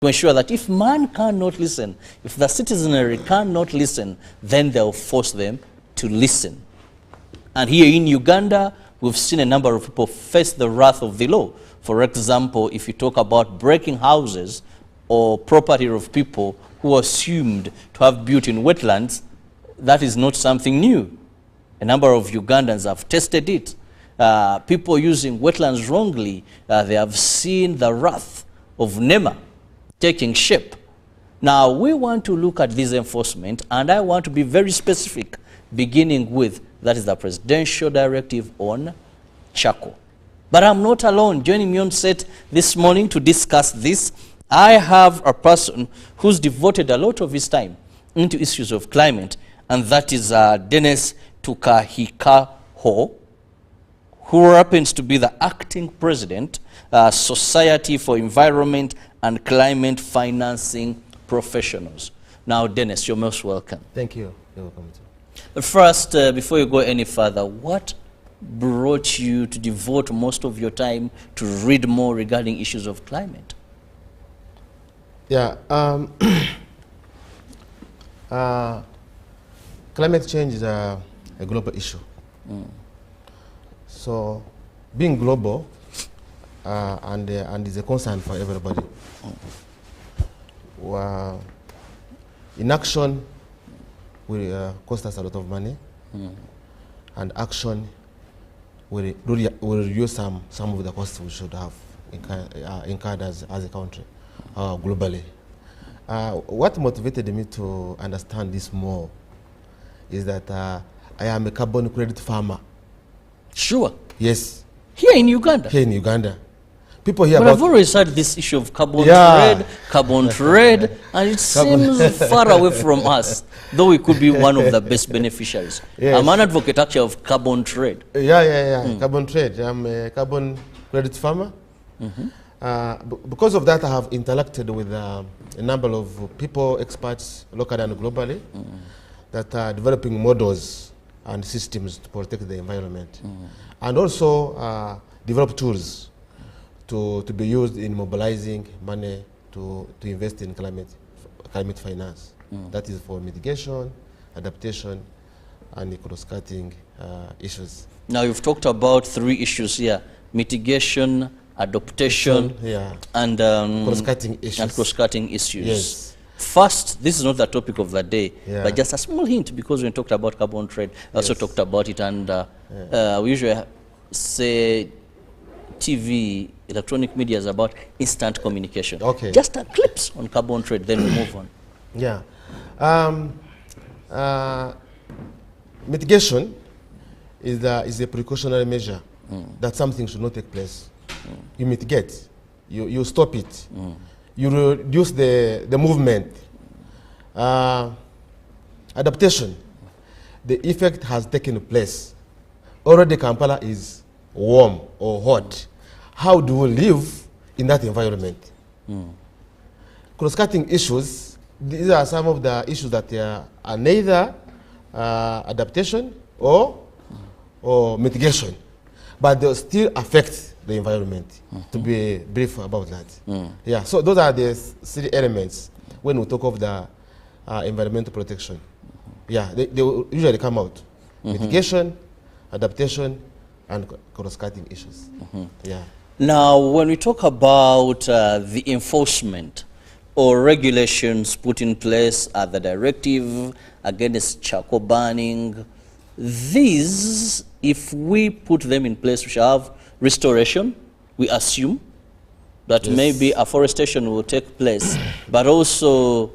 to ensure that if man cannot listen, if the citizenry cannot listen, then they'll force them to listen. And here in Uganda, we've seen a number of people face the wrath of the law. For example, if you talk about breaking houses or property of people who are assumed to have built in wetlands, that is not something new. A number of Ugandans have tested it. People using wetlands wrongly, they have seen the wrath of NEMA taking shape. Now, we want to look at this enforcement, and I want to be very specific, beginning with, that is the presidential directive on charcoal. But I'm not alone. Joining me on set this morning to discuss this, I have a person who's devoted a lot of his time into issues of climate, and that is Dennis Tukahikaho, who happens to be the acting president, Society for Environment and Climate Financing Professionals. Now, Dennis, you're most welcome. Thank you. You're welcome too. First, before you go any further, what brought you to devote most of your time to read more regarding issues of climate? Yeah, climate change is a global issue. So, being global and is a concern for everybody. Inaction will cost us a lot of money, and action will reduce some of the costs we should have incurred as a country, globally. What motivated me to understand this more is that I am a carbon credit farmer. Sure. Yes. Here in Uganda? Here in Uganda. People hear but about... I've always had this issue of carbon trade, and it seems far away from us, though we could be one of the best beneficiaries. Yes. I'm an advocate actually of carbon trade. Carbon trade. I'm a carbon credit farmer. Because of that, I have interacted with a number of people, experts, locally and globally, that are developing models and systems to protect the environment. And also develop tools to be used in mobilizing money to invest in climate finance. That is for mitigation, adaptation, and cross-cutting issues. Now, you've talked about 3 issues here: mitigation, adaptation, and cross-cutting issues. Yes. First, this is not the topic of the day, but just a small hint, because when we talked about carbon trade, we also talked about it, and we usually say TV, electronic media is about instant communication. Okay. Just a clips on carbon trade, then we move on. Yeah. Mitigation is a precautionary measure that something should not take place. You mitigate, you stop it, you reduce the movement. Adaptation, the effect has taken place. Already Kampala is warm or hot. How do we live in that environment? Cross-cutting issues, these are some of the issues that are neither adaptation or mitigation, but they still affect the environment, to be brief about that. Yeah, so those are the 3 elements when we talk of the environmental protection. Yeah, they usually come out. Mitigation, adaptation, and cross-cutting issues. Yeah. Now, when we talk about the enforcement or regulations put in place at the directive against charcoal burning, these, if we put them in place, we shall have restoration. We assume that maybe afforestation will take place, but also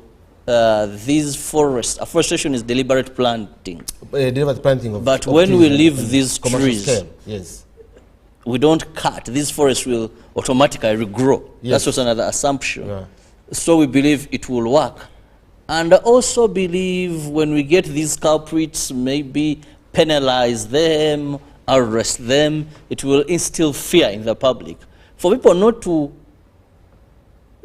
these forests, afforestation is deliberate planting. Deliberate planting of But when we leave these trees, scale, we don't cut, these forests will automatically regrow. That's also another assumption. So we believe it will work. And I also believe when we get these culprits, maybe penalize them, arrest them, it will instill fear in the public. For people not to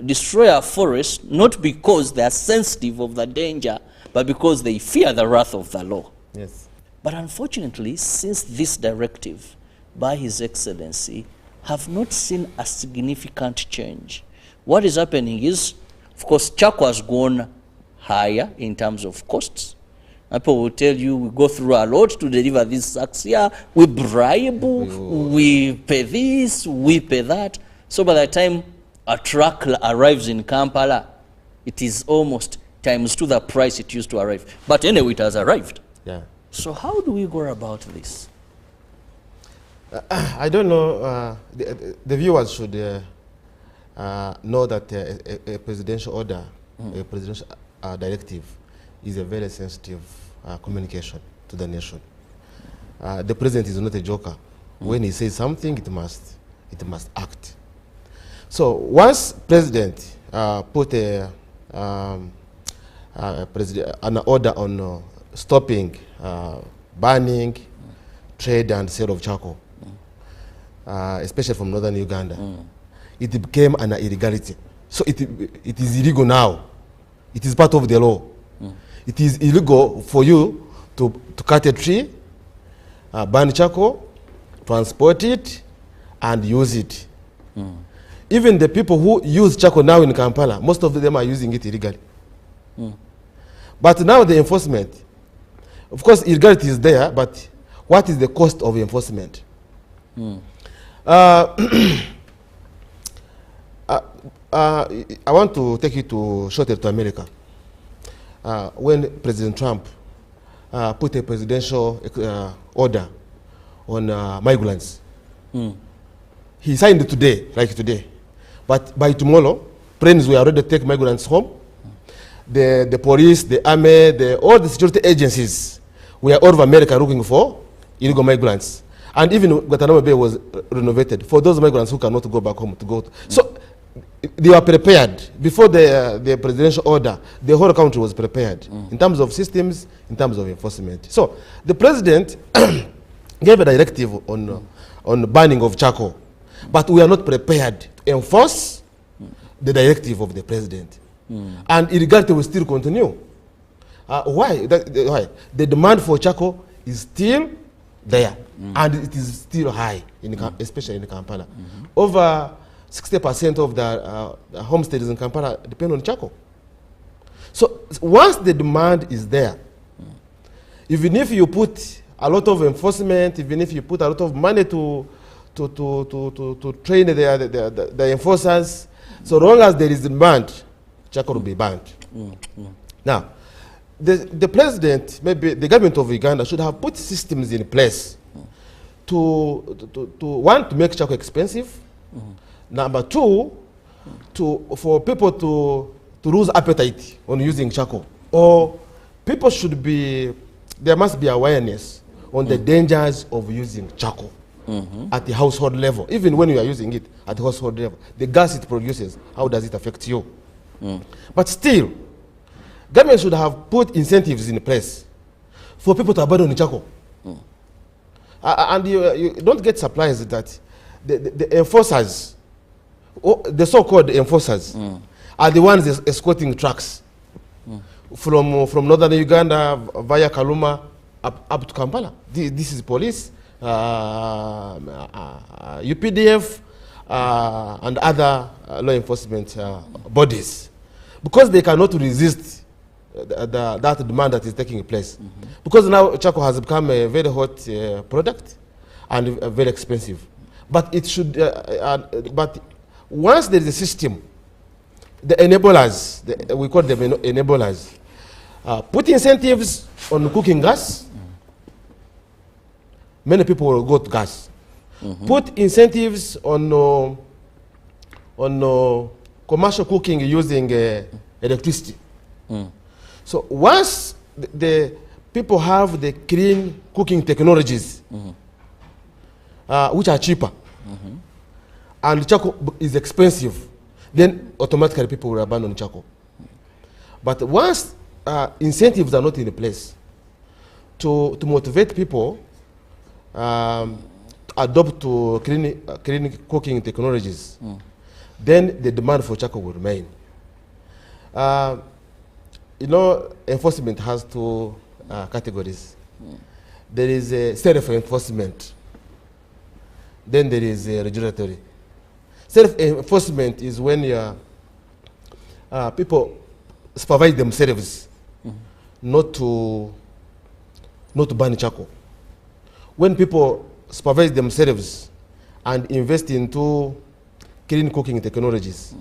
destroy our forests, not because they are sensitive of the danger, but because they fear the wrath of the law. Yes. But unfortunately, since this directive by His Excellency have not seen a significant change. What is happening is Of course, charcoal has gone higher in terms of costs. People will tell you, we go through a lot to deliver these sacks here. We bribe, we pay this, we pay that. So by the time a truck arrives in Kampala, it is almost times 2 the price it used to arrive. But anyway, it has arrived. Yeah. So how do we go about this? I don't know. The viewers should know that a presidential order, a presidential directive, is a very sensitive communication to the nation. The president is not a joker. When he says something, it must act. So once president put an order on stopping, banning trade and sale of charcoal, especially from northern Uganda, it became an illegality. So it is illegal now. It is part of the law. It is illegal for you to cut a tree, burn charcoal, transport it, and use it. Even the people who use charcoal now in Kampala, most of them are using it illegally. But now the enforcement, of course, illegality is there, but what is the cost of enforcement? I want to take you shortly to America. When President Trump put a presidential order on migrants, he signed it today, like today. But by tomorrow, planes were already take migrants home. The police, the army, all the security agencies were all over America looking for illegal migrants. And even Guantanamo Bay was renovated for those migrants who cannot go back home to go. So they were prepared. Before the presidential order, the whole country was prepared in terms of systems, in terms of enforcement. So the president gave a directive on banning of charcoal, but we are not prepared to enforce the directive of the president. And illegality will still continue. Why? Why? The demand for charcoal is still there, and it is still high, especially in Kampala. Over 60% of the homesteads in Kampala depend on charcoal. So once the demand is there, even if you put a lot of enforcement, even if you put a lot of money to train the enforcers, so long as there is demand, charcoal will be banned. Now, the president, maybe the government of Uganda, should have put systems in place to make charcoal expensive. Number two, for people to lose appetite on using charcoal. Or people should be, there must be awareness on the dangers of using charcoal at the household level. Even when you are using it at the household level, the gas it produces, how does it affect you? But still, government should have put incentives in place for people to abandon charcoal. And you don't get surprised that the enforcers, the so-called enforcers, are the ones escorting trucks from northern Uganda via Kaluma up to Kampala. This is police, UPDF, and other law enforcement bodies, because they cannot resist that demand that is taking place. Because now charcoal has become a very hot product and very expensive. But it should, but once there is a system, the enablers, we call them enablers, put incentives on cooking gas, many people will go to gas. Put incentives on commercial cooking using electricity. So once the people have the clean cooking technologies, which are cheaper, and charcoal is expensive, then automatically people will abandon charcoal. But once incentives are not in place to motivate people to adopt to clean cooking technologies, then the demand for charcoal will remain. You know, enforcement has two categories. There is a self-enforcement, then there is a regulatory. Self-enforcement is when people supervise themselves not to burn charcoal. When people supervise themselves and invest into clean cooking technologies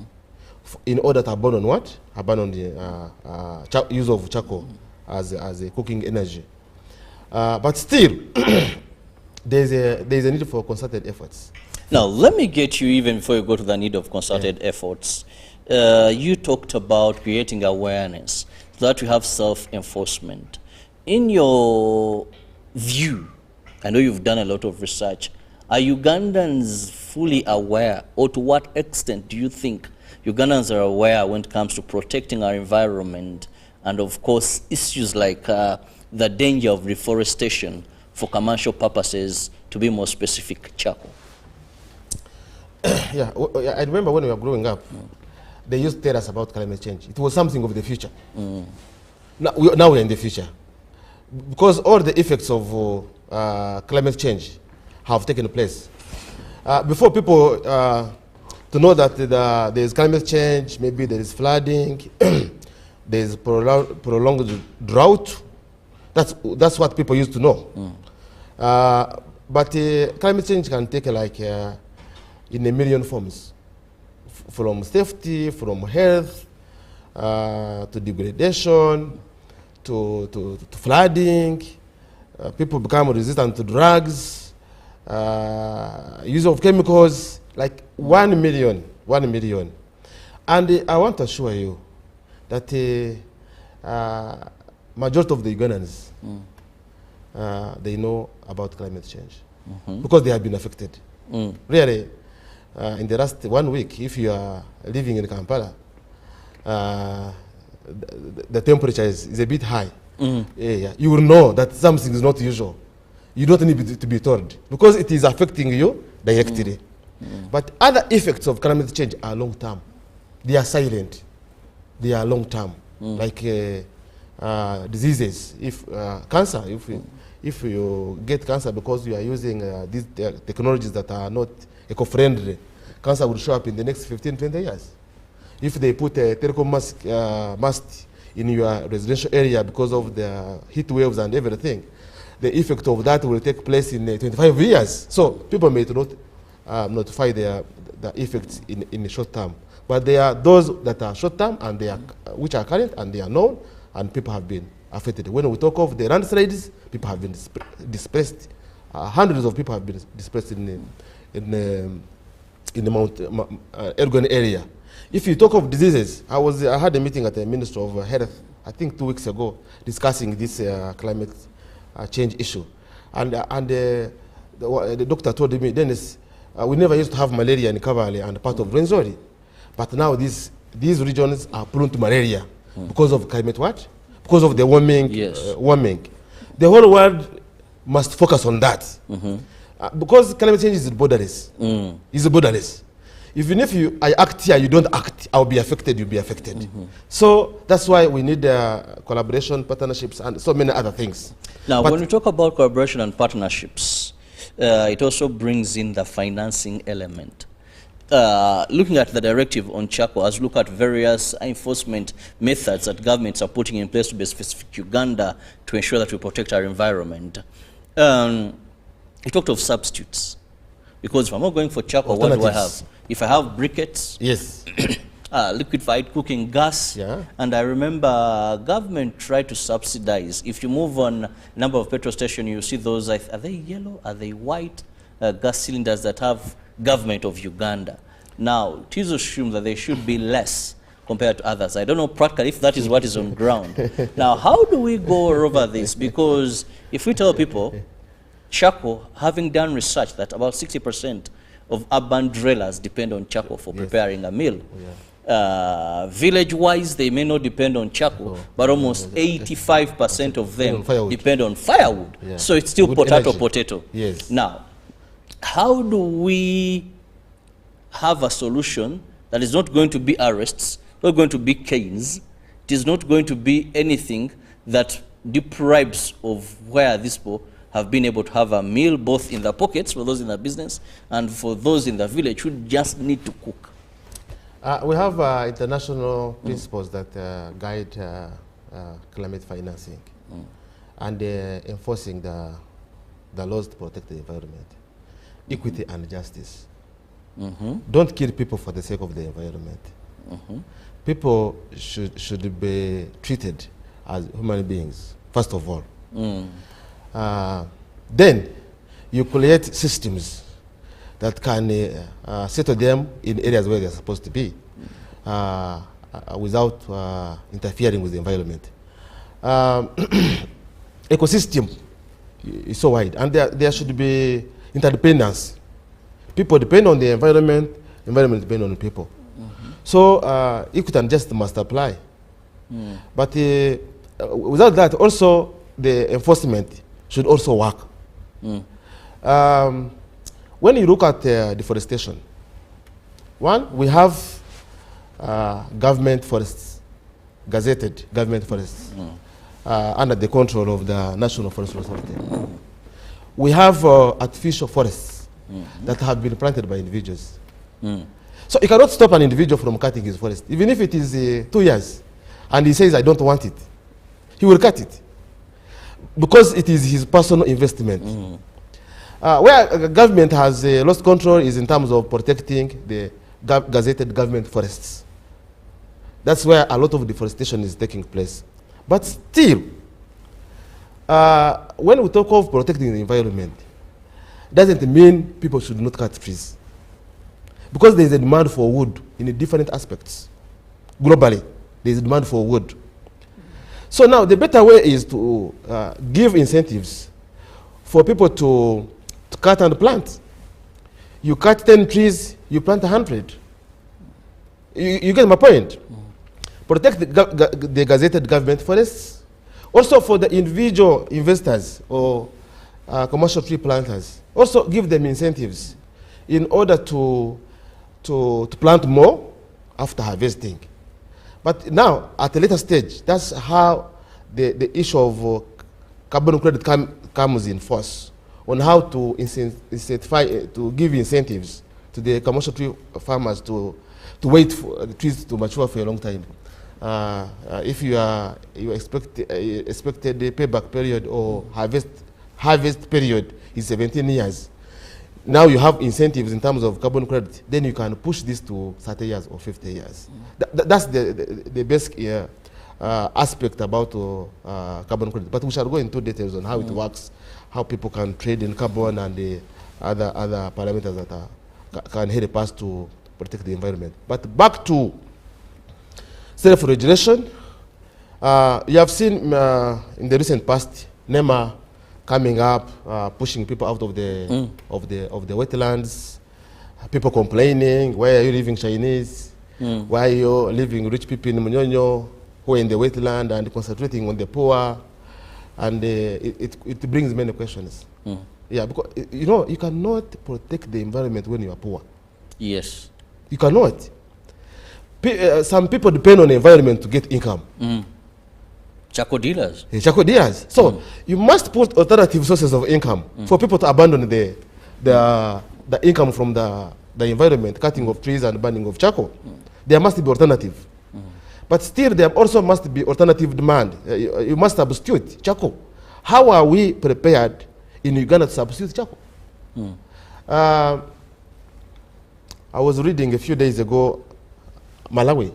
in order to abandon what? Abandon the use of charcoal as a cooking energy. But still, there's a need for concerted efforts. Now, let me get you, even before you go to the need of concerted efforts, you talked about creating awareness so that you have self-enforcement. In your view, I know you've done a lot of research, are Ugandans fully aware, or to what extent do you think Ugandans are aware when it comes to protecting our environment and, of course, issues like the danger of reforestation for commercial purposes, to be more specific, charcoal? Yeah, I remember when we were growing up, they used to tell us about climate change. It was something of the future. Now we're in the future. Because all the effects of climate change have taken place. Before people to know that there is climate change, maybe there is flooding, there is prolonged drought. That's what people used to know. But climate change can take like in a million forms, from safety, from health, to degradation, to flooding. People become resistant to drugs, use of chemicals, like 1 million. And I want to assure you that majority of the Ugandans, they know about climate change because they have been affected. Really, in the last 1 week, if you are living in Kampala, the temperature is a bit high. Yeah, you will know that something is not usual. You don't need to be told because it is affecting you directly. But other effects of climate change are long term. They are silent. They are long term, like diseases. If cancer, if you get cancer because you are using these technologies that are not eco-friendly, cancer will show up in the next 15-20 years. If they put a telecom mast in your residential area because of the heat waves and everything, the effect of that will take place in 25 years. So people may not notify the effects in the short term. But there are those that are short term and they are, which are current and they are known, and people have been affected. When we talk of the landslides, people have been displaced. Hundreds of people have been displaced in the Mount Elgon area. If you talk of diseases, I had a meeting at the Minister of Health, I think 2 weeks ago, discussing this climate change issue. And the doctor told me, Dennis, we never used to have malaria in Kabale and part of Rwenzori. But now these regions are prone to malaria because of climate what? Because of the warming. Yes. Warming. The whole world must focus on that. Because climate change is borderless. It's borderless. Even if I act here, you don't act, I'll be affected, you'll be affected. So that's why we need collaboration, partnerships, and so many other things. Now, when we talk about collaboration and partnerships, it also brings in the financing element. Looking at the directive on charcoal, as we look at various enforcement methods that governments are putting in place to be specific Uganda to ensure that we protect our environment. You talked of substitutes. Because if I'm not going for charcoal, what do I have? If I have briquettes, yes, liquefied cooking gas, and I remember government tried to subsidize. If you move on a number of petrol stations, you see those, are they yellow, are they white gas cylinders that have government of Uganda. Now, it is assumed that they should be less compared to others. I don't know practically if that is what is on ground. Now, how do we go over this? Because if we tell people, charcoal, having done research that about 60% of urban dwellers depend on charcoal for preparing a meal. Village-wise, they may not depend on charcoal, but almost 85% of them depend on firewood. So it's still potato. Yes. Now, how do we have a solution that is not going to be arrests, not going to be canes, it is not going to be anything that deprives of where these people have been able to have a meal, both in their pockets for those in the business and for those in the village who just need to cook? We have international principles that guide climate financing and enforcing the laws to protect the environment, equity and justice. Don't kill people for the sake of the environment. People should be treated as human beings, first of all. Then you create systems that can settle them in areas where they're supposed to be without interfering with the environment. Ecosystem is so wide, and there should be interdependence. People depend on the environment depend on the people. So equity and justice must apply. But without that, also the enforcement should also work. When you look at deforestation, one, we have government forests, gazetted government forests, under the control of the National Forest Authority. We have artificial forests that have been planted by individuals. So you cannot stop an individual from cutting his forest, even if it is 2 years, and he says, I don't want it. He will cut it, because it is his personal investment. Where government has lost control is in terms of protecting the gazetted government forests. That's where a lot of deforestation is taking place. But still, when we talk of protecting the environment, doesn't mean people should not cut trees. Because there is a demand for wood in different aspects. Globally, there is a demand for wood. So now the better way is to give incentives for people to cut and plant. You cut 10 trees, you plant 100. You get my point? Protect the gazetted government forests. Also for the individual investors or commercial tree planters, also give them incentives in order to plant more after harvesting. But now, at a later stage, that's how the issue of carbon credit comes in force, on how to incentivize, to give incentives to the commercial tree farmers to wait for the trees to mature for a long time. If you expected the payback period or harvest period is 17 years, now you have incentives in terms of carbon credit, then you can push this to 30 years or 50 years. That's the basic aspect about carbon credit. But we shall go into details on how it works, how people can trade in carbon, and the other parameters that can help us to protect the environment. But back to self-regulation, you have seen in the recent past, NEMA coming up, pushing people out of the wetlands, people complaining, why are you leaving Chinese? Why are you leaving rich people in Munyonyo who are in the wetland and concentrating on the poor? And it brings many questions. Yeah, because you cannot protect the environment when you are poor. Yes. You cannot. Some people depend on the environment to get income. Charcoal dealers. Charcoal dealers. So you must put alternative sources of income for people to abandon the income from the environment, cutting of trees and burning of charcoal. There must be alternative. But still, there also must be alternative demand. You must substitute charcoal. How are we prepared in Uganda to substitute charcoal? I was reading a few days ago, Malawi.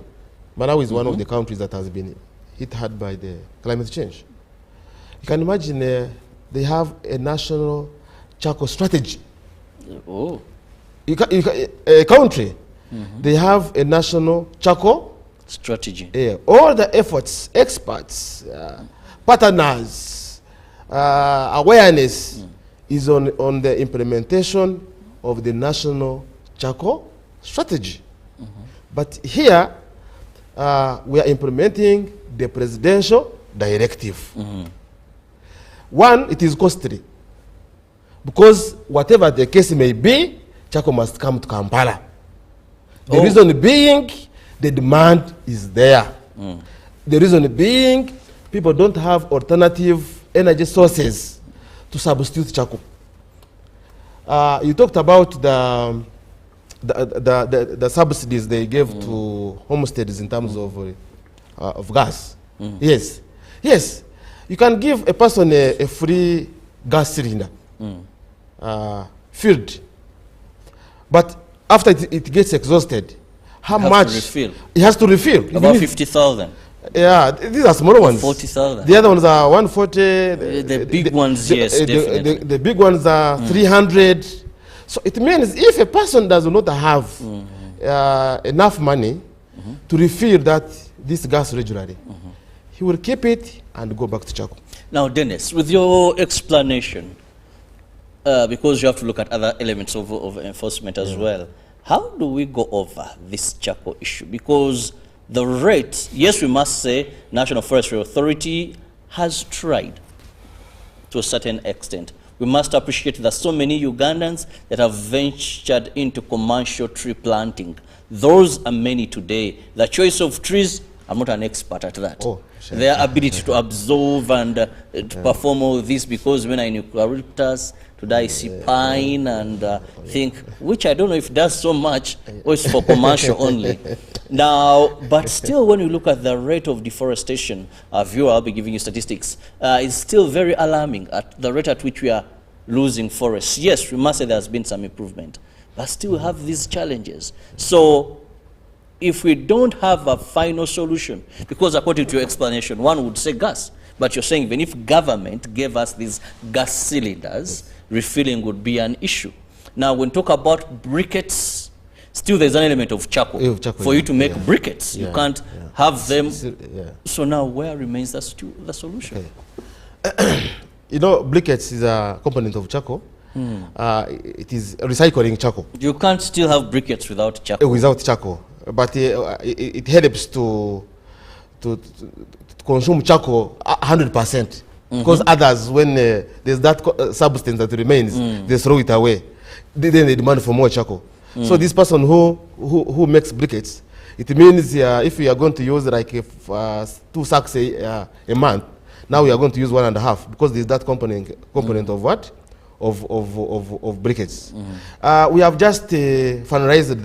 Malawi is one of the countries that has been hit hard by the climate change. You can imagine they have a national charcoal strategy. Oh. A country, they have a national charcoal strategy. All the efforts, experts, partners, awareness is on the implementation of the national charcoal strategy. But here, we are implementing the presidential directive. One, it is costly, because whatever the case may be, charcoal must come to Kampala. The reason being, the demand is there. The reason being, people don't have alternative energy sources to substitute charcoal. You talked about the subsidies they gave to homesteads in terms of gas. Yes, yes, you can give a person a free gas cylinder, filled, but after it gets exhausted, how much? Refill. It has to refill. About 50,000. Yeah, these are smaller ones. 40,000. The other ones are 140. The big ones, yes, definitely. The big ones are 300. So it means if a person does not have enough money to refill this gas regularly, he will keep it and go back to charcoal. Now, Dennis, with your explanation, because you have to look at other elements of enforcement as well, how do we go over this charcoal issue? Because the rate, yes, we must say National Forestry Authority has tried to a certain extent. We must appreciate that so many Ugandans that have ventured into commercial tree planting. Those are many today. The choice of trees, I'm not an expert at that. Oh, sure. Their ability to absorb and to perform all this, because when I in eucalyptus, today I see pine and think, which I don't know if it does so much or it's for commercial only. Now, but still, when you look at the rate of deforestation, viewer, I'll be giving you statistics, it's still very alarming at the rate at which we are losing forests. Yes, we must say there's been some improvement, but still we have these challenges. So, if we don't have a final solution, because according to your explanation, one would say gas, but you're saying even if government gave us these gas cylinders, refilling would be an issue. Now, when we talk about briquettes, still there's an element of charcoal. For you to make briquettes, you can't have them. So now, where remains the solution? Okay. You know, briquettes is a component of charcoal. It is recycling charcoal. You can't still have briquettes without charcoal. Without charcoal, but it helps to consume charcoal 100%. Because others, when there's that substance that remains, they throw it away. Then they demand for more charcoal. So this person who makes briquettes, it means if we are going to use like 2 sacks a month, now we are going to use 1.5, because there's that component of what? Of briquettes. We have just finalized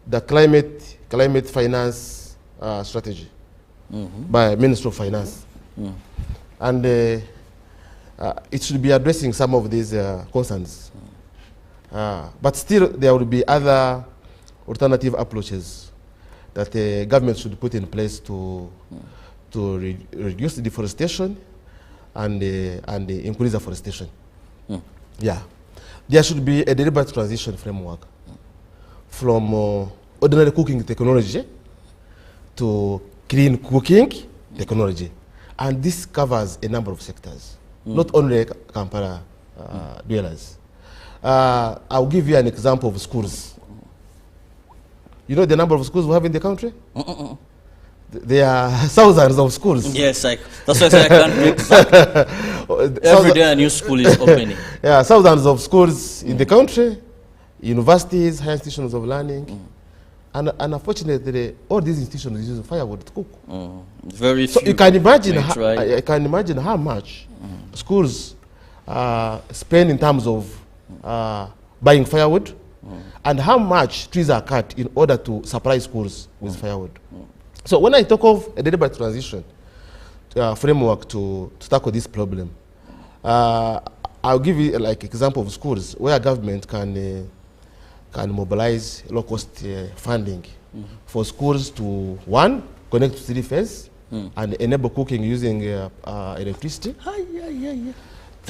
the climate finance strategy by Ministry of Finance. And it should be addressing some of these concerns. But still, there will be other alternative approaches that the government should put in place to reduce the deforestation and increase afforestation. Yeah, there should be a deliberate transition framework from ordinary cooking technology to clean cooking technology. And this covers a number of sectors, not only Kampala dwellers. I'll give you an example of schools. You know the number of schools we have in the country? There are thousands of schools. Yes, that's why I said I can't be exact. Every day a new school is opening. Yeah, thousands of schools in the country, universities, higher institutions of learning. And unfortunately, all these institutions use firewood to cook. Very few. So you can imagine, I can imagine how much schools spend in terms of buying firewood, and how much trees are cut in order to supply schools with firewood. So when I talk of a deliberate transition framework to tackle this problem, I'll give you like example of schools where government can mobilize low-cost funding for schools to, one, connect to three-phase and enable cooking using electricity.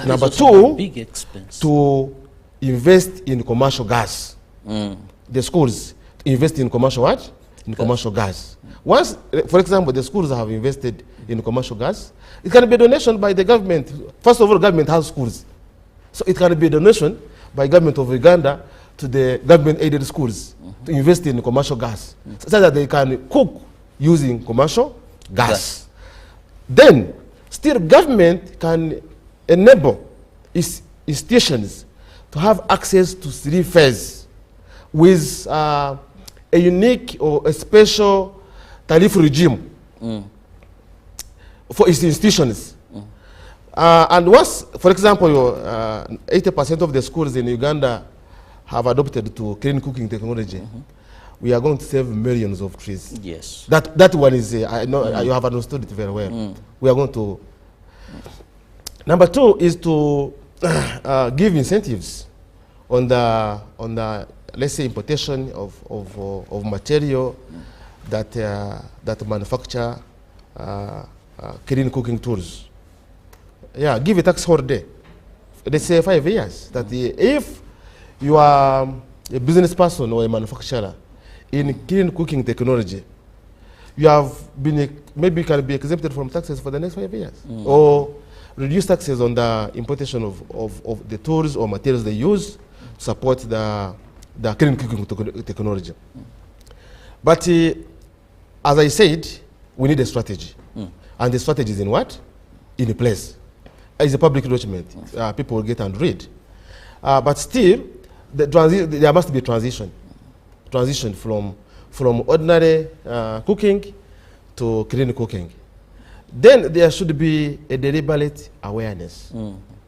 Number two, big expense. To invest in commercial gas. The schools invest in commercial what? In commercial gas. Once, for example, the schools have invested in commercial gas, it can be a donation by the government. First of all, government has schools. So it can be a donation by government of Uganda to the government-aided schools to invest in commercial gas, so that they can cook using commercial gas. Then, still government can enable its institutions to have access to three-phase with a unique or a special tariff regime for its institutions. And once, for example, 80% of the schools in Uganda have adopted to clean cooking technology, we are going to save millions of trees. Yes. That one is, I know you have understood it very well. We are going to. Number two is to give incentives on the let's say importation of material that manufacture clean cooking tools. Yeah, give a tax holiday. Let's say 5 years. That if you are a business person or a manufacturer in clean cooking technology, you have been maybe can be exempted from taxes for the next 5 years, or reduce taxes on the importation of the tools or materials they use to support the clean cooking technology. But as I said, we need a strategy, and the strategy is in what? In a place. It's a public document. People will get and read. But still, there must be transition from ordinary cooking to clean cooking. Then there should be a deliberate awareness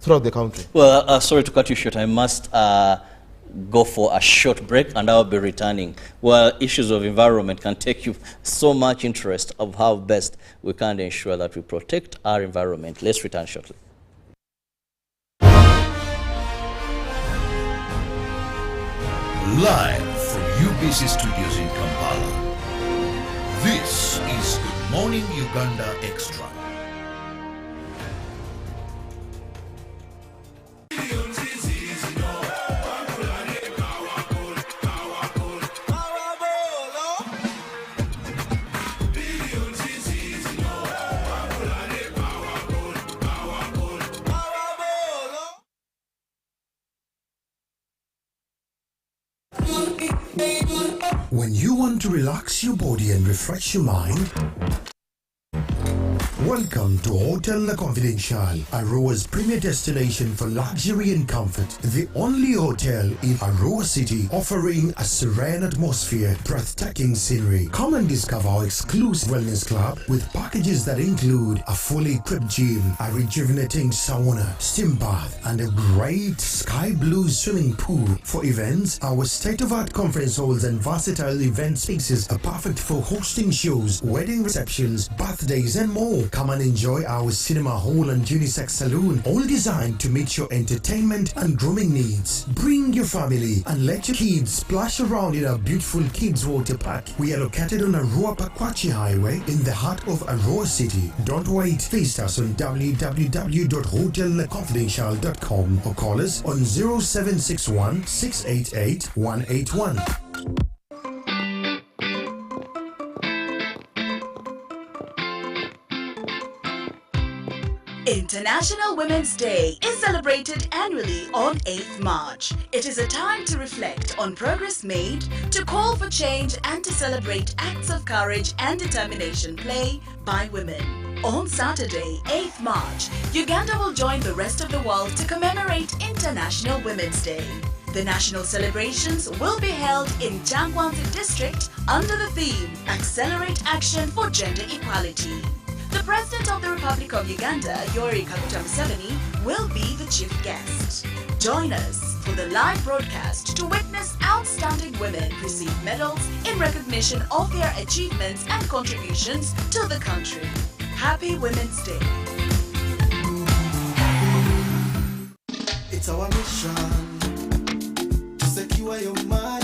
throughout the country. Well, sorry to cut you short. I must go for a short break, and I'll be returning. Well, issues of environment can take you so much interest of how best we can ensure that we protect our environment. Let's return shortly. Live from UBC Studios in Kampala, this is Good Morning Uganda Extra. When you want to relax your body and refresh your mind, welcome to Hotel La Confidential, Aroa's premier destination for luxury and comfort. The only hotel in Aroa City offering a serene atmosphere, breathtaking scenery. Come and discover our exclusive wellness club with packages that include a fully equipped gym, a rejuvenating sauna, steam bath, and a great sky blue swimming pool. For events, our state-of-art conference halls and versatile event spaces are perfect for hosting shows, wedding receptions, birthdays, and more. Come and enjoy our cinema hall and unisex saloon, all designed to meet your entertainment and grooming needs. Bring your family and let your kids splash around in our beautiful kids water park. We are located on Aroa Pakwachi Highway in the heart of Aroa City. Don't wait. Visit us on www.hotelconfidential.com or call us on 0761 688 181. International Women's Day is celebrated annually on 8th March. It is a time to reflect on progress made, to call for change, and to celebrate acts of courage and determination play by women. On Saturday, 8th March, Uganda will join the rest of the world to commemorate International Women's Day. The national celebrations will be held in Changwanzi district under the theme Accelerate Action for Gender Equality. The President of the Republic of Uganda, Yoweri Kaguta Museveni, will be the chief guest. Join us for the live broadcast to witness outstanding women receive medals in recognition of their achievements and contributions to the country. Happy Women's Day. It's our mission to secure your money.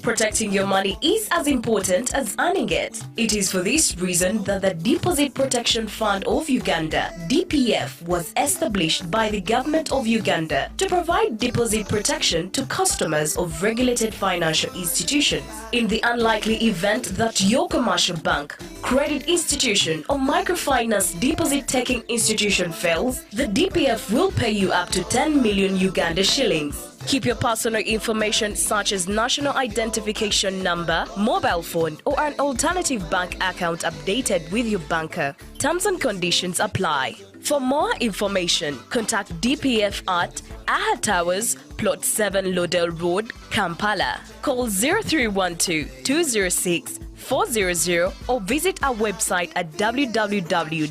Protecting your money is as important as earning it. It is for this reason that the Deposit Protection Fund of Uganda, DPF, was established by the government of Uganda to provide deposit protection to customers of regulated financial institutions. In the unlikely event that your commercial bank, credit institution, or microfinance deposit-taking institution fails, the DPF will pay you up to 10 million Uganda shillings. Keep your personal information such as national identification number, mobile phone, or an alternative bank account updated with your banker. Terms and conditions apply. For more information, contact DPF at Aha Towers, Plot 7 Lodell Road, Kampala. Call 0312-206-400 or visit our website at www.dpf.or.ug.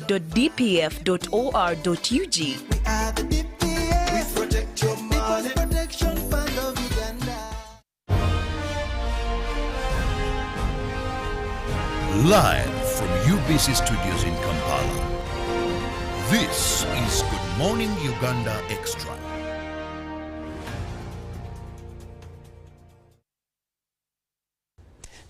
We are the DPF. We protect your money. Protection Fund of Uganda. Live from UBC Studios in Kampala. This is Good Morning Uganda Extra.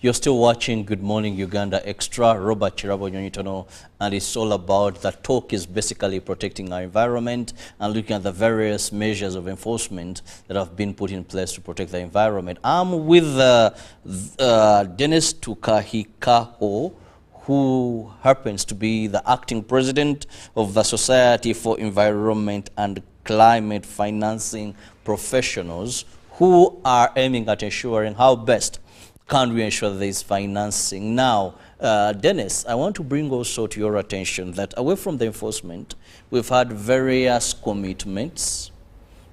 You're still watching Good Morning Uganda Extra. Robert Chirabo Nyonyitono, and it's all about the talk is basically protecting our environment and looking at the various measures of enforcement that have been put in place to protect the environment. I'm with Dennis Tukahikaho, who happens to be the acting president of the Society for Environment and Climate Financing Professionals, who are aiming at ensuring how best can we ensure there is financing. Now, Dennis, I want to bring also to your attention that away from the enforcement, we've had various commitments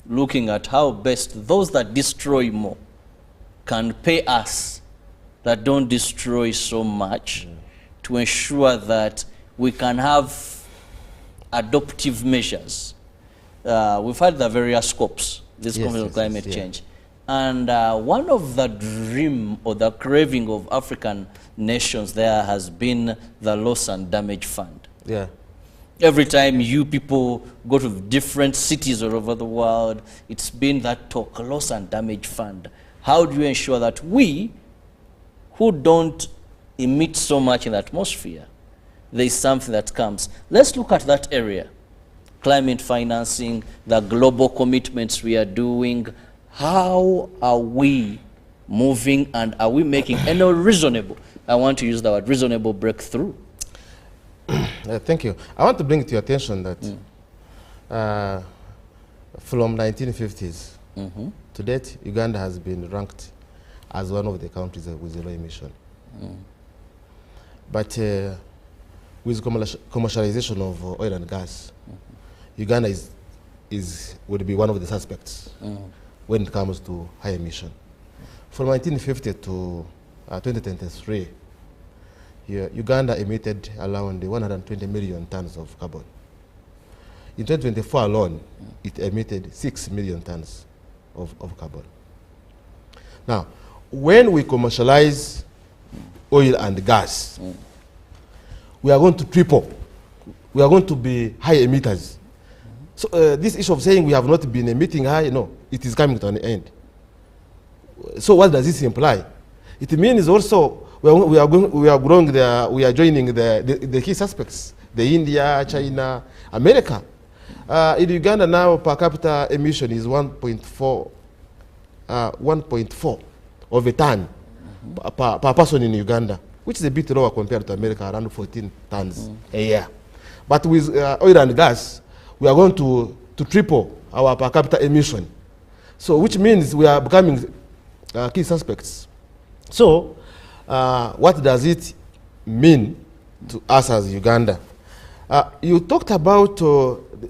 looking at how best those that destroy more can pay us that don't destroy so much to ensure that we can have adoptive measures. We've had the various scopes, this Conference on Climate Change. And one of the dream or the craving of African nations there has been the loss and damage fund. Yeah. Every time you people go to different cities all over the world, it's been that talk, loss and damage fund. How do you ensure that we, who don't emit so much in the atmosphere, there is something that comes? Let's look at that area. Climate financing, the global commitments we are doing. How are we moving, and are we making any reasonable, I want to use the word, reasonable breakthrough? Thank you. I want to bring to your attention that from 1950s to date, Uganda has been ranked as one of the countries with zero emission. But with commercialization of oil and gas, Uganda would be one of the suspects when it comes to high emission. From 1950 to 2023, Uganda emitted around 120 million tons of carbon. In 2024 alone, it emitted 6 million tons of carbon. Now, when we commercialize oil and gas, we are going to triple. We are going to be high emitters. So this issue of saying we have not been emitting high, no, it is coming to an end. So what does this imply? It means also we are joining the key suspects, the India, China, America. In Uganda now, per capita emission is 1.4 of a ton per person in Uganda, which is a bit lower compared to America, around 14 tons a year. But with oil and gas, we are going to triple our per capita emission. So, which means we are becoming key suspects. So, what does it mean to us as Uganda? You talked about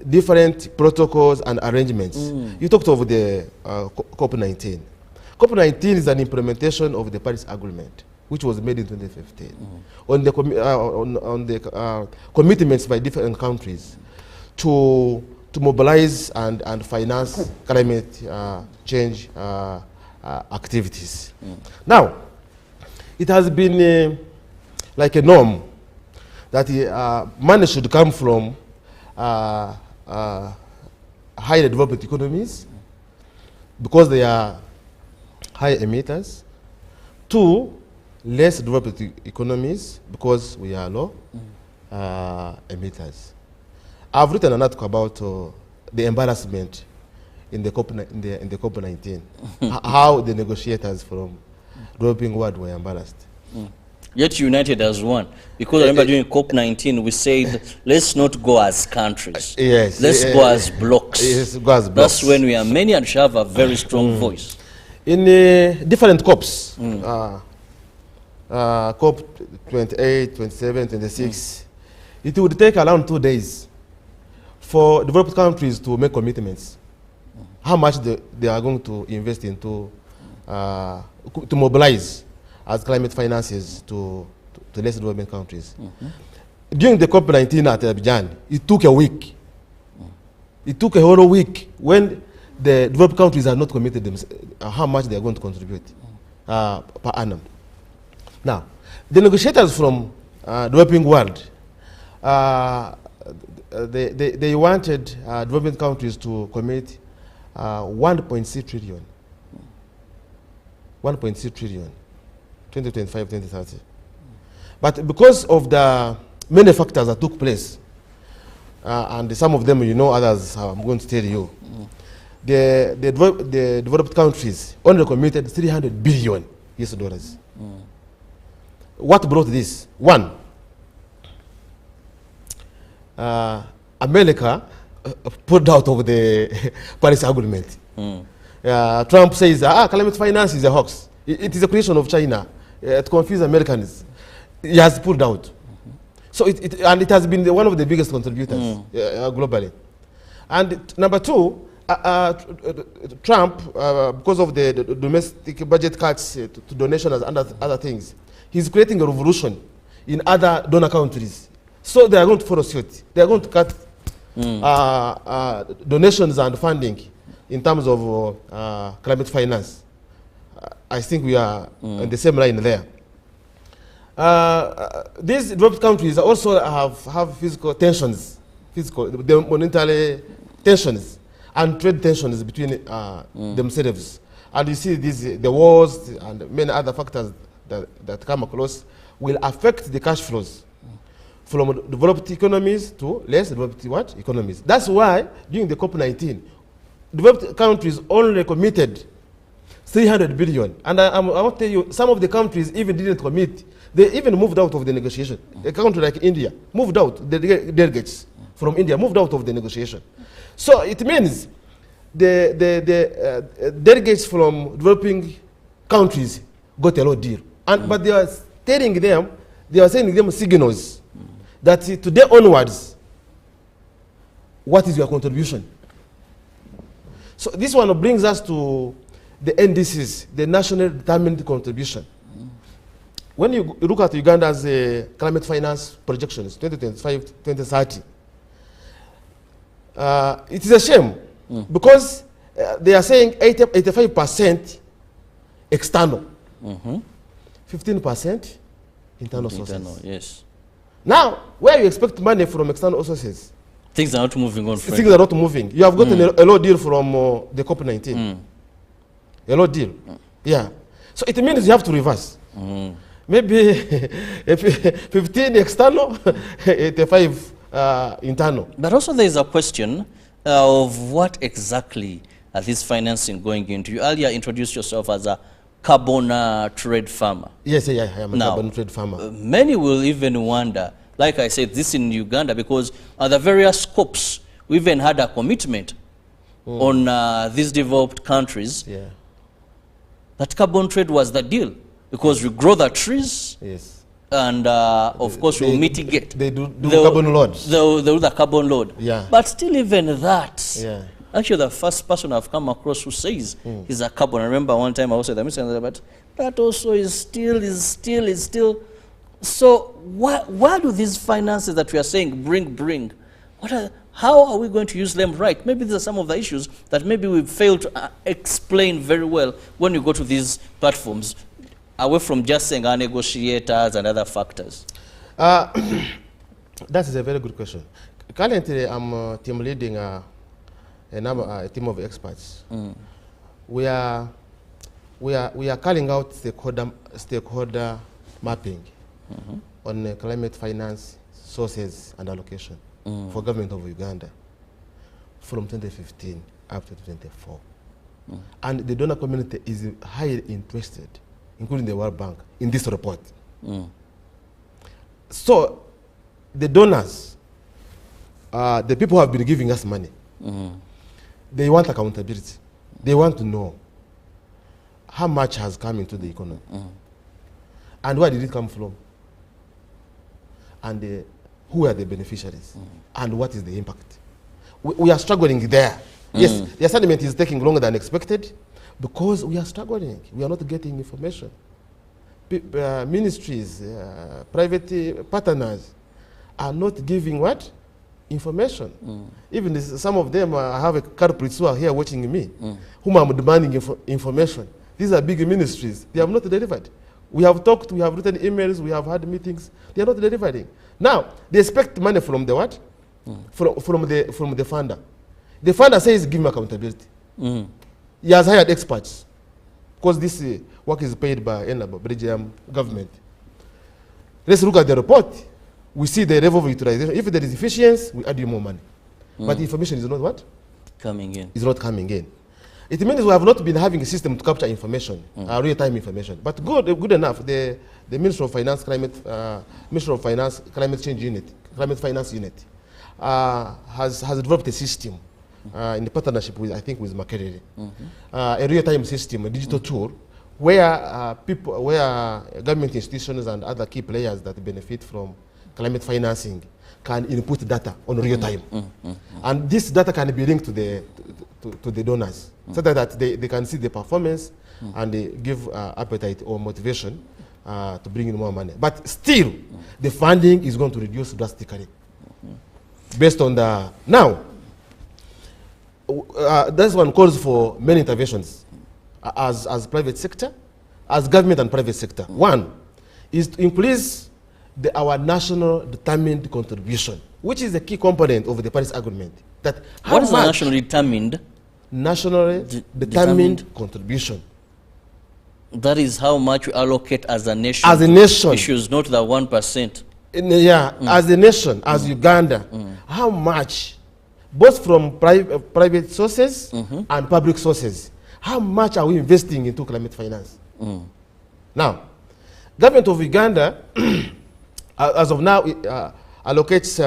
different protocols and arrangements. You talked of the COP19. COP19 is an implementation of the Paris Agreement, which was made in 2015, on the commitments by different countries to mobilize and finance climate change activities. Now, it has been like a norm that money should come from highly developed economies because they are high emitters, to less developed economies because we are low emitters. I've written an article about the embarrassment in the COP19, how the negotiators from developing world were embarrassed. Yet united as one. Because I remember during COP19, we said, let's not go as countries. Let's go as blocks. Yes, go as blocks. That's when we are many and should have a very strong voice. In different COPs, COP 28, 27, 26, it would take around 2 days for developed countries to make commitments. How much they are going to invest into, to mobilize as climate finances to less developing countries. During the COP19 at Abidjan, it took a week. It took a whole week when the developed countries are not committed how much they are going to contribute per annum. Now, the negotiators from developing world, they wanted developing countries to commit 1.6 trillion. 1.6 trillion, 2025, 2030. But because of the many factors that took place, and some of them you know, others I'm going to tell you, the developed countries only committed 300 billion US dollars. What brought this? One, America pulled out of the Paris Agreement. Trump says, climate finance is a hoax. It is a creation of China to confuse Americans. He has pulled out. So and it has been one of the biggest contributors globally. And number two, Trump, because of the domestic budget cuts to donations and other things, he's creating a revolution in other donor countries. So they are going to follow suit. They are going to cut donations and funding in terms of climate finance. I think we are on the same line there. These developed countries also have physical tensions, monetary tensions, and trade tensions between themselves. And you see the wars and many other factors that come across will affect the cash flows from developed economies to less developed economies. That's why during the COP19, developed countries only committed 300 billion. And I want to tell you, some of the countries even didn't commit. They even moved out of the negotiation. A country like India moved out, the delegates from India moved out of the negotiation. So it means the delegates from developing countries got a low deal. But they are telling them, they are sending them signals that today onwards, what is your contribution? So this one brings us to the NDCs, the National Determined Contribution. When you look at Uganda's climate finance projections, 2025, 2030, it is a shame because they are saying 85% external, 15% internal sources. Yes. Now, where you expect money from external sources? Things are not moving on. Things are not moving. You have gotten a low deal from the COP19. A low deal. Yeah. So it means you have to reverse. Maybe 15 external, 85 internal. But also there is a question of what exactly are this financing going into? You earlier introduced yourself as a carbon trade farmer. Yes, I am a carbon trade farmer. Many will even wonder, like I said, this in Uganda, because at the various scopes, we even had a commitment on these developed countries that carbon trade was the deal, because we grow the trees, and of course we'll mitigate. They do carbon loads. They'll do the carbon load. Yeah. But still even that, actually the first person I've come across who says he's a carbon. I remember one time I was at the meeting, but that also is still. So why do these finances that we are saying bring? How are we going to use them right? Maybe these are some of the issues that maybe we've failed to explain very well when you go to these platforms, away from just saying our negotiators and other factors. That is a very good question. Currently, I'm team leading a team of experts. We are carrying out stakeholder mapping on climate finance sources and allocation for government of Uganda from 2015 up to 2024. And the donor community is highly interested, including the World Bank, in this report. So the donors, the people who have been giving us money, they want accountability. They want to know how much has come into the economy and where did it come from, and who are the beneficiaries, and what is the impact. We are struggling there. Yes, the assignment is taking longer than expected because we are struggling. We are not getting information. Ministries, private partners are not giving what? Information. Even some of them, I have a culprits who are here watching me, whom I'm demanding information. These are big ministries. They have not delivered. We have talked, we have written emails, we have had meetings. They are not delivering. Now, they expect money from the what? From the funder. The funder says, give me accountability. He has hired experts. Because this work is paid by Belgium government. Let's look at the report. We see the level of utilization. If there is efficiency, we add you more money. But information is not what? Coming in. Is not coming in. It means we have not been having a system to capture information, real-time information. But good enough. The Ministry of Finance Climate Change Unit, Climate Finance Unit, has developed a system in the partnership with, I think, with Makerere, a real-time system, a digital tool, where government institutions and other key players that benefit from climate financing can input data on real time, and this data can be linked to the donors, so that they can see the performance and they give appetite or motivation to bring in more money. But still, the funding is going to reduce drastically based on the now. This one calls for many interventions as private sector, as government and private sector. One is to increase our national determined contribution, which is a key component of the Paris Agreement. That what is the nationally determined? Nationally determined contribution. That is how much we allocate as a nation. As a nation. Issues, not the 1%. As a nation, as Uganda, how much, both from private sources and public sources, how much are we investing into climate finance? Now, government of Uganda, as of now, allocates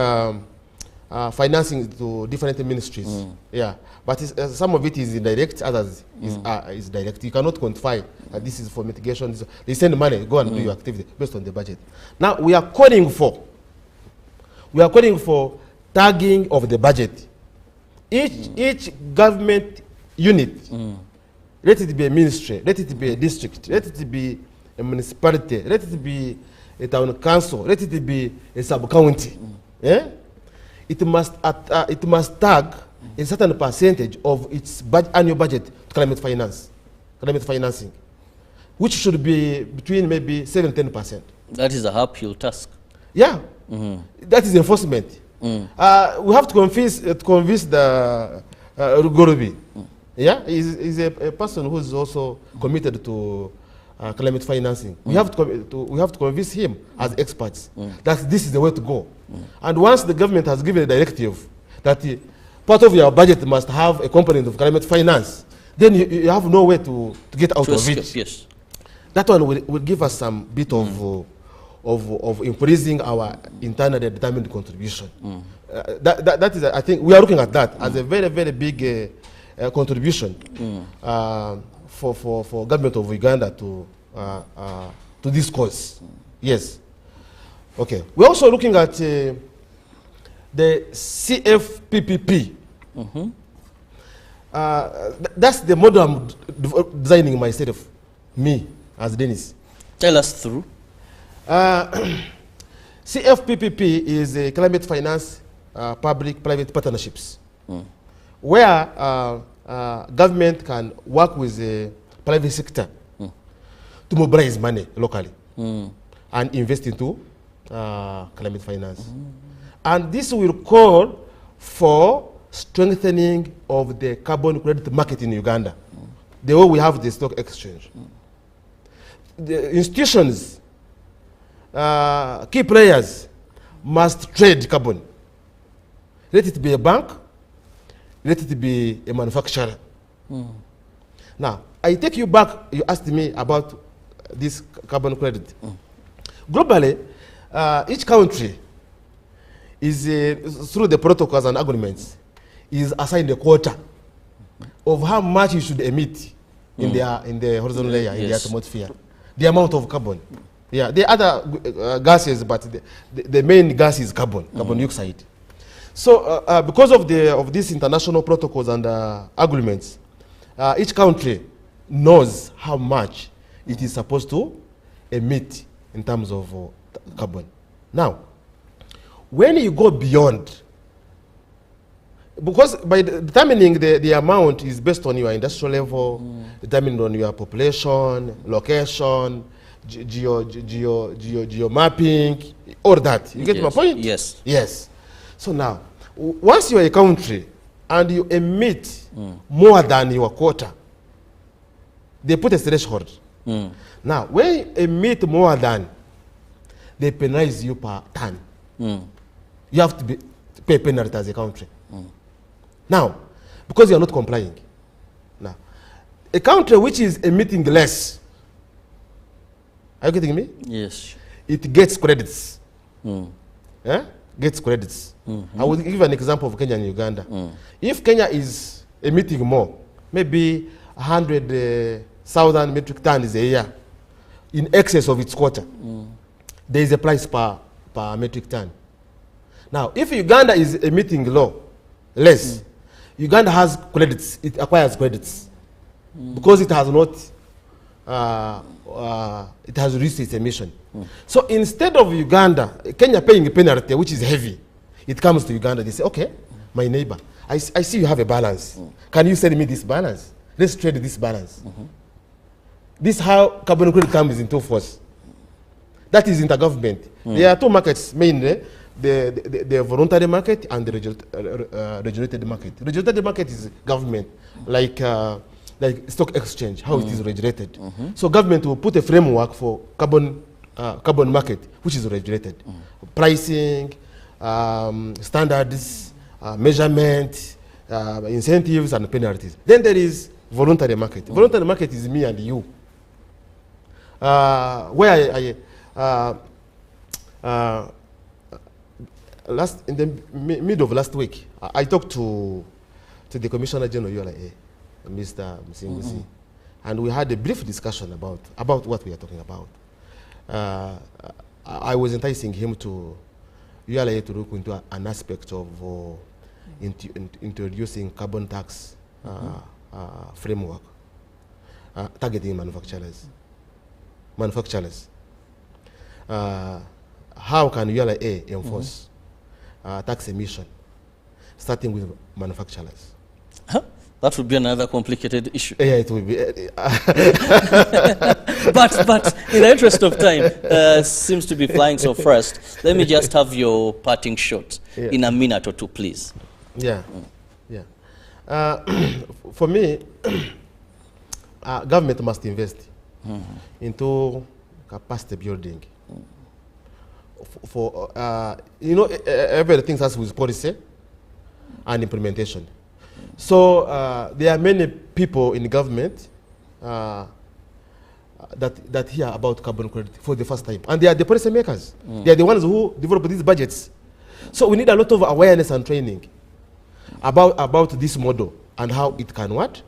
financing to different ministries. But some of it is indirect, others is direct. You cannot quantify that this is for mitigation. They send money, go and do your activity based on the budget. Now we are calling for tagging of the budget. Each government unit, let it be a ministry, let it be a district, let it be a municipality, let it be a town council, let it be a sub-county. It must tag a certain percentage of its annual budget to climate financing, which should be between maybe 7 and 10%. That is a uphill task. Yeah, that is enforcement. We have to convince the Rugorobi. Yeah, he's a person who is also committed to climate financing. We have to convince him as experts that this is the way to go. And once the government has given a directive that part of your budget must have a component of climate finance, then you have no way to get out of it. Yes. That one will give us some bit of increasing our internally determined contribution. That is, I think, we are looking at that as a very, very big contribution for government of Uganda to this cause. Yes. Okay. We're also looking at the CFPPP. That's the model I'm designing myself, me as Dennis. Tell us through. CFPPP is a climate finance public-private partnerships, where government can work with the private sector to mobilize money locally and invest into climate finance. And this will call for strengthening of the carbon credit market in Uganda, the way we have the stock exchange. The institutions, key players, must trade carbon. Let it be a bank, let it be a manufacturer. Now, I take you back, you asked me about this carbon credit. Globally, each country is, through the protocols and agreements, is assigned a quota of how much you should emit in the horizontal layer, in the atmosphere, the amount of carbon. Yeah, there are other gases, but the main gas is carbon dioxide. So, because of these international protocols and agreements, each country knows how much it is supposed to emit in terms of carbon. Now, when you go beyond, because by determining the amount is based on your industrial level, determined on your population, location, geo mapping, all that. You get my Yes. point? Yes. Yes. So now, once you are a country and you emit more than your quota, they put a threshold. Now, when you emit more than, they penalize you per ton. You have to pay penalty as a country. Now, because you are not complying. Now, a country which is emitting less, are you getting me? Yes. It gets credits. Gets credits. I will give an example of Kenya and Uganda. If Kenya is emitting more, maybe 100,000 metric tons a year, in excess of its quota, there is a price per metric ton. Now, if Uganda is emitting less, Uganda has credits, it acquires credits, because it has not, it has reduced its emission. So instead of Uganda, Kenya paying a penalty, which is heavy, it comes to Uganda, they say, okay, my neighbor, I see you have a balance. Can you send me this balance? Let's trade this balance. This is how carbon credit comes into force. That is intergovernment. There are two markets mainly, the voluntary market and the regulated market. Regulated market is government, like stock exchange, how it is regulated. So government will put a framework for carbon market, which is regulated. Pricing, standards, measurement, incentives and penalties. Then there is voluntary market. Voluntary market is me and you. Where in the middle of last week, I talked to the Commissioner General ULA, Mr. Msinguzi, and we had a brief discussion about what we are talking about. I was enticing him to ULA to look into an aspect of introducing carbon tax framework, targeting manufacturers. How can ULA enforce tax emission, starting with manufacturers? That would be another complicated issue. Yeah, it will be. But in the interest of time, seems to be flying so fast. Let me just have your parting shot in a minute or two, please. Yeah, yeah. For me, government must invest into capacity building. Everything starts with policy and implementation. So there are many people in the government that hear about carbon credit for the first time, and they are the policy makers. They are the ones who develop these budgets. So we need a lot of awareness and training about this model and how it can work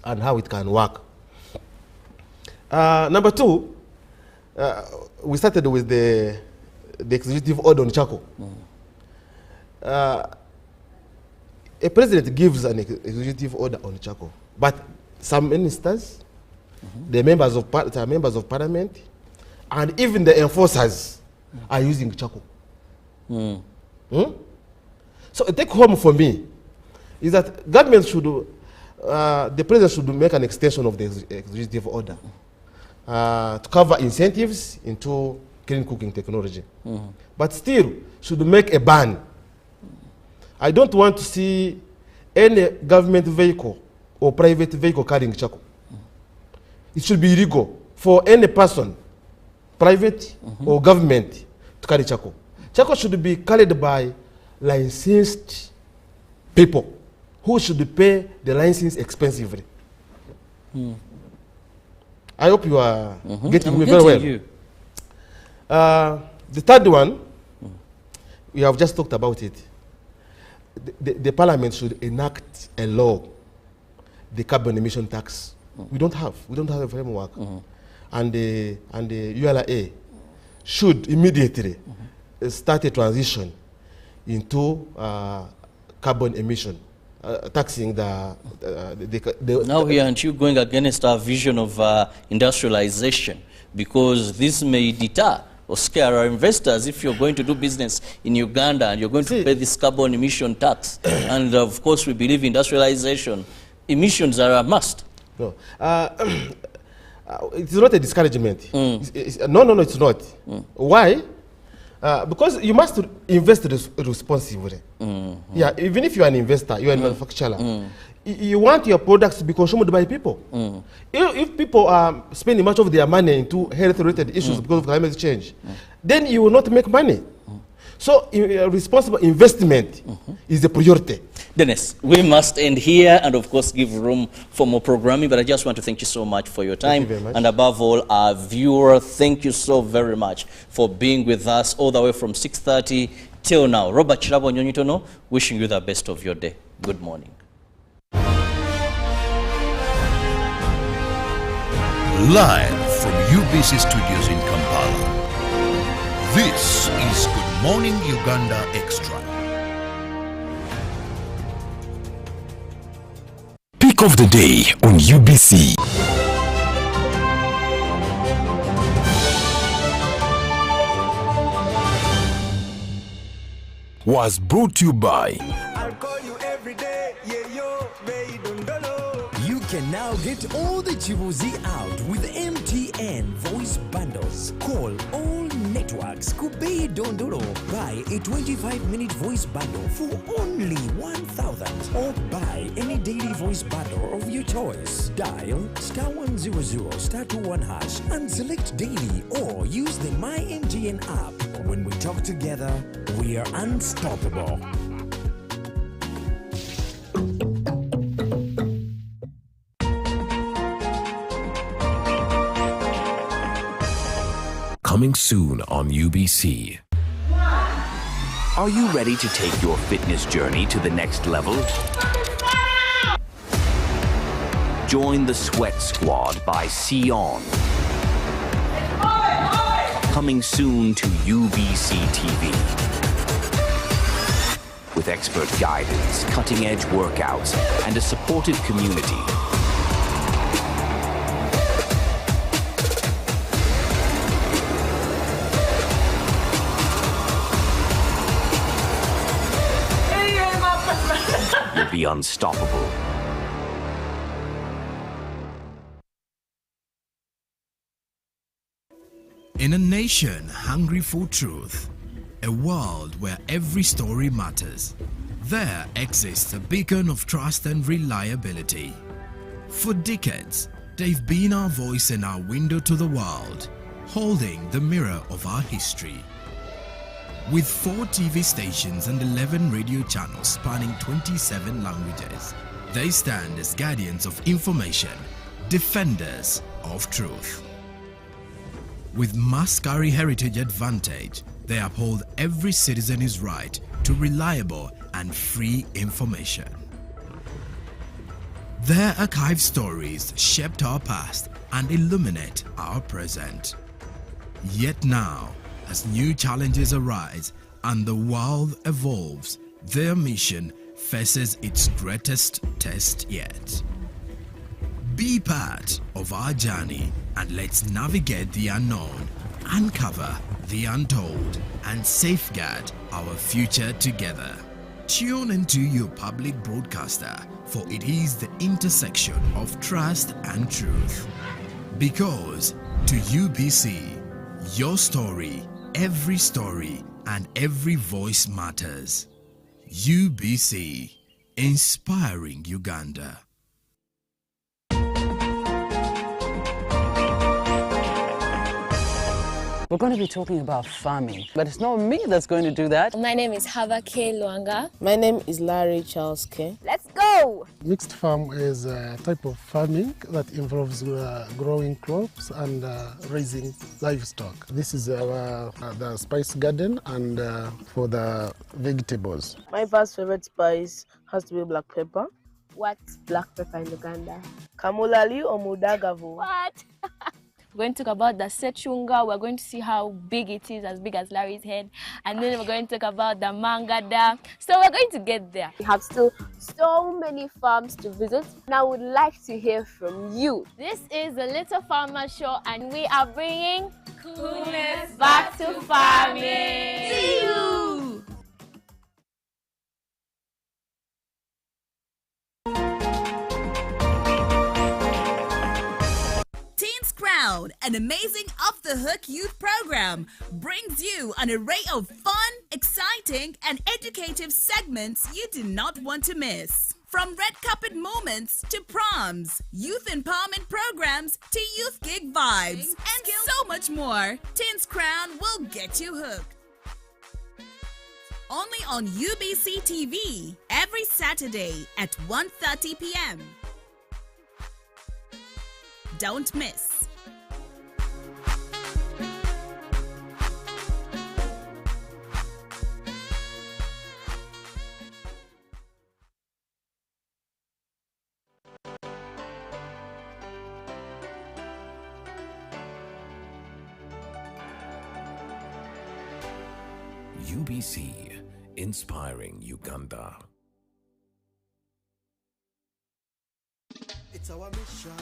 and how it can work. Number two, we started with the executive order on charcoal. A president gives an executive order on charcoal, but some ministers, the members of parliament, and even the enforcers are using charcoal. So a take home for me is that government should, the president should make an extension of the executive order to cover incentives into clean cooking technology, but still should make a ban. I don't want to see any government vehicle or private vehicle carrying charcoal. It should be illegal for any person, private or government, to carry charcoal. Charcoal should be carried by licensed people who should pay the license expensively. I hope you are getting me very well. The third one, we have just talked about it. The parliament should enact a law, the carbon emission tax. We don't have a framework, and the ULA should immediately start a transition into carbon emission, taxing the now here, aren't you going against our vision of industrialization? Because this may deter or scare our investors if you're going to do business in Uganda and you're going to pay this carbon emission tax. And of course, we believe industrialization, emissions are a must. No. It's not a discouragement. No, it's not. Why? Because you must invest responsibly. Yeah, even if you are an investor, you are a manufacturer, you want your products to be consumed by people. If people are spending much of their money into health-related issues because of climate change, then you will not make money. So responsible investment is the priority. Dennis, we must end here and of course give room for more programming, but I just want to thank you so much for your time. Thank you very much. And above all, our viewer, thank you so very much for being with us all the way from 6:30 till now. Robert Chirabo Nyonyitono, wishing you the best of your day. Good morning. Live from UBC Studios in Kampala, this is Good Morning Uganda Extra. Pick of the day on UBC. Was brought to you by I'll call you every day, yeah, yo, baby, don't know. You can now get all the Chibuzi out with MTN voice bundles. Call all networks. Kubei Dondoro. Buy a 25-minute voice bundle for only 1,000 or buy any daily voice bundle of your choice. Dial *100 *21 hash and select daily or use the My MTN app. When we talk together, we are unstoppable. Coming soon on UBC. Are you ready to take your fitness journey to the next level? Join the Sweat Squad by Sion. Coming soon to UBC TV. With expert guidance, cutting-edge workouts, and a supportive community. You'll be unstoppable. In a nation hungry for truth, a world where every story matters, there exists a beacon of trust and reliability. For decades, they've been our voice and our window to the world, holding the mirror of our history. With 4 TV stations and 11 radio channels spanning 27 languages, they stand as guardians of information, defenders of truth. With Maskari Heritage Advantage, they uphold every citizen's right to reliable and free information. Their archived stories shaped our past and illuminate our present. Yet now, as new challenges arise and the world evolves, their mission faces its greatest test yet. Be part of our journey and let's navigate the unknown, uncover the untold, and safeguard our future together. Tune into your public broadcaster, for it is the intersection of trust and truth. Because to UBC, your story, every story, and every voice matters. UBC, inspiring Uganda. We're going to be talking about farming, but it's not me that's going to do that. My name is Hava K. Luanga. My name is Larry Charles K. Let's go! Mixed farm is a type of farming that involves growing crops and raising livestock. This is the spice garden and for the vegetables. My first favorite spice has to be black pepper. What's black pepper in Uganda? Kamulali or mudagavu. What? We're going to talk about the sechunga. We're going to see how big it is, as big as Larry's head. And then we're going to talk about the mangada. So we're going to get there. We have still so many farms to visit. And I would like to hear from you. This is the Little Farmer Show, and we are bringing coolness back to farming. See you! an amazing Off the Hook youth program brings you an array of fun, exciting, and educative segments you do not want to miss. From red carpet moments to proms, youth empowerment programs to youth gig vibes, and so much more, Teen's Crown will get you hooked. Only on UBC TV every Saturday at 1:30 p.m. Don't miss. UBC, inspiring Uganda. It's our mission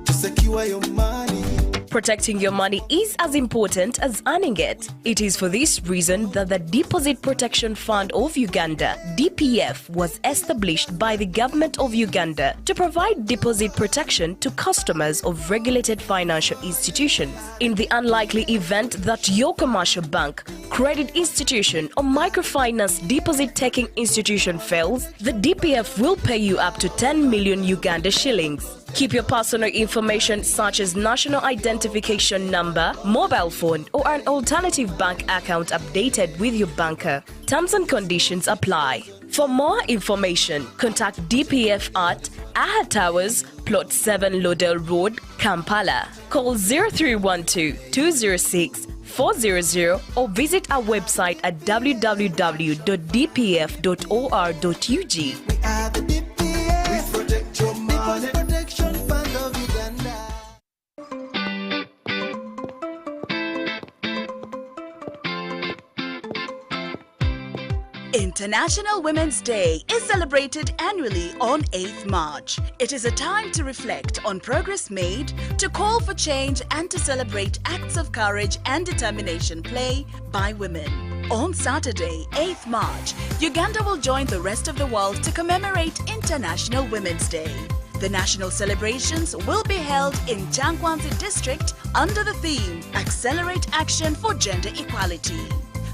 to secure your money. Protecting your money is as important as earning it. It is for this reason that the Deposit Protection Fund of Uganda, DPF, was established by the government of Uganda to provide deposit protection to customers of regulated financial institutions. In the unlikely event that your commercial bank, credit institution, or microfinance deposit-taking institution fails, the DPF will pay you up to 10 million Uganda shillings. Keep your personal information such as national identification number, mobile phone, or an alternative bank account updated with your banker. Terms and conditions apply. For more information, contact DPF at Aha Towers, Plot 7 Lodell Road, Kampala. Call 0312 206 400 or visit our website at www.dpf.or.ug. We are the DPF. We protect your money. Protection Fund of Uganda. International Women's Day is celebrated annually on 8th March. It is a time to reflect on progress made, to call for change, and to celebrate acts of courage and determination play by women. On Saturday, 8th March, Uganda will join the rest of the world to commemorate International Women's Day. The national celebrations will be held in Changwanzi district under the theme Accelerate Action for Gender Equality.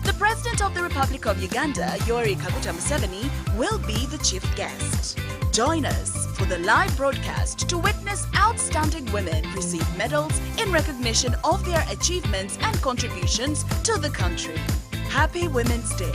The President of the Republic of Uganda, Yoweri Kaguta Museveni, will be the chief guest. Join us for the live broadcast to witness outstanding women receive medals in recognition of their achievements and contributions to the country. Happy Women's Day.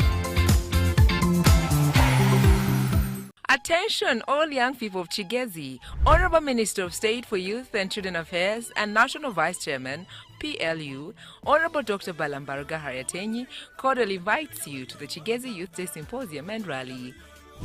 Attention all young people of Chigezi, Honorable Minister of State for Youth and Children Affairs and National Vice Chairman, PLU, Honorable Dr. Balambaruga Hariatenyi, cordially invites you to the Chigezi Youth Day Symposium and Rally.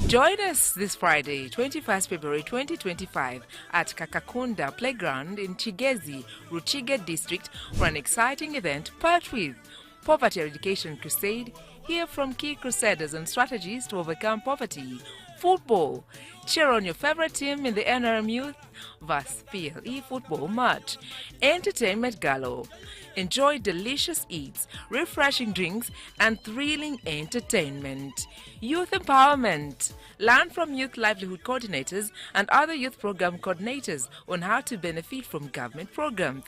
Join us this Friday, 21st February 2025 at Kakakunda Playground in Chigezi, Ruchige District for an exciting event packed with Poverty Eradication Crusade, hear from key crusaders on strategies to overcome poverty, football, cheer on your favorite team in the NRM Youth vs PLE football match, entertainment galore, enjoy delicious eats, refreshing drinks and thrilling entertainment, youth empowerment, learn from youth livelihood coordinators and other youth program coordinators on how to benefit from government programs,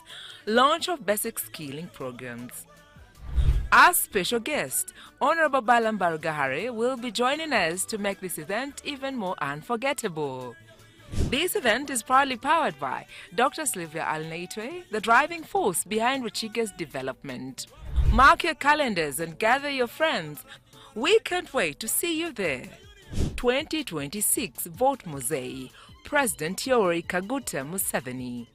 launch of basic skilling programs. Our special guest, Honorable Balambaruga Hare, will be joining us to make this event even more unforgettable. This event is proudly powered by Dr. Sylvia Alnaitwe, the driving force behind Ruchige's development. Mark your calendars and gather your friends. We can't wait to see you there. 2026 Vote Mosei, President Yoweri Kaguta Museveni.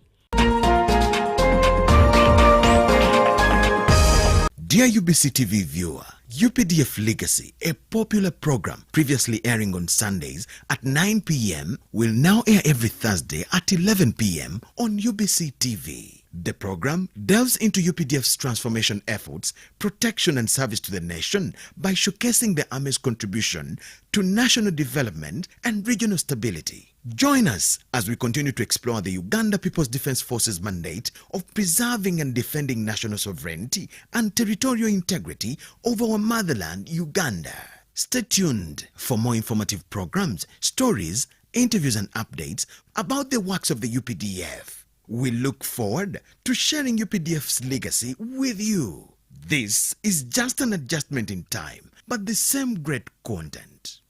Dear UBC TV viewer, UPDF Legacy, a popular program previously airing on Sundays at 9 p.m. will now air every Thursday at 11 p.m. on UBC TV. The program delves into UPDF's transformation efforts, protection and service to the nation by showcasing the Army's contribution to national development and regional stability. Join us as we continue to explore the Uganda People's Defense Forces mandate of preserving and defending national sovereignty and territorial integrity of our motherland, Uganda. Stay tuned for more informative programs, stories, interviews and updates about the works of the UPDF. We look forward to sharing UPDF's legacy with you. This is just an adjustment in time, but the same great content.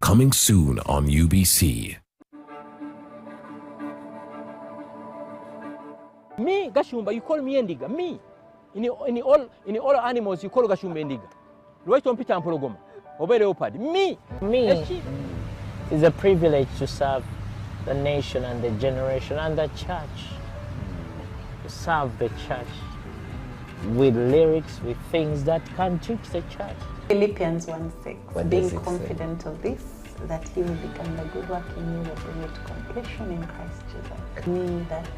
Coming soon on UBC. Me, Gashumba, you call me Endiga. Me. In all animals, you call Gashumba Endiga. Right on Peter and Pologoma. Obey Leopard. Me. Me is a privilege to serve the nation and the generation and the church. To serve the church with lyrics, with things that can teach the church. Philippians 1:6, being confident of this, that he will become the good work in you will bring it to completion in Christ Jesus. Meaning that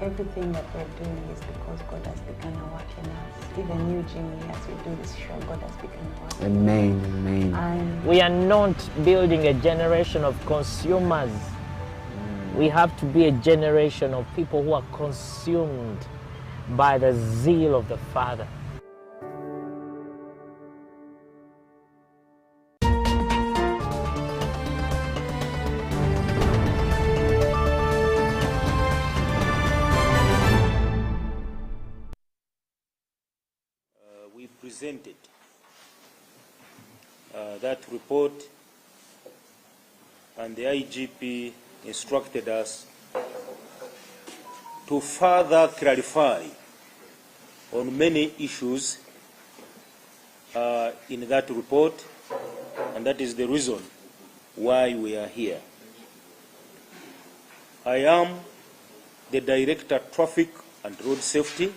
everything that we're doing is because God has begun a work in us. Even you, Jimmy, as we do this show, God has begun a work. Amen, amen. And we are not building a generation of consumers. We have to be a generation of people who are consumed by the zeal of the Father. We presented that report, and the IGP instructed us to further clarify on many issues in that report, and that is the reason why we are here. I am the Director Traffic and Road Safety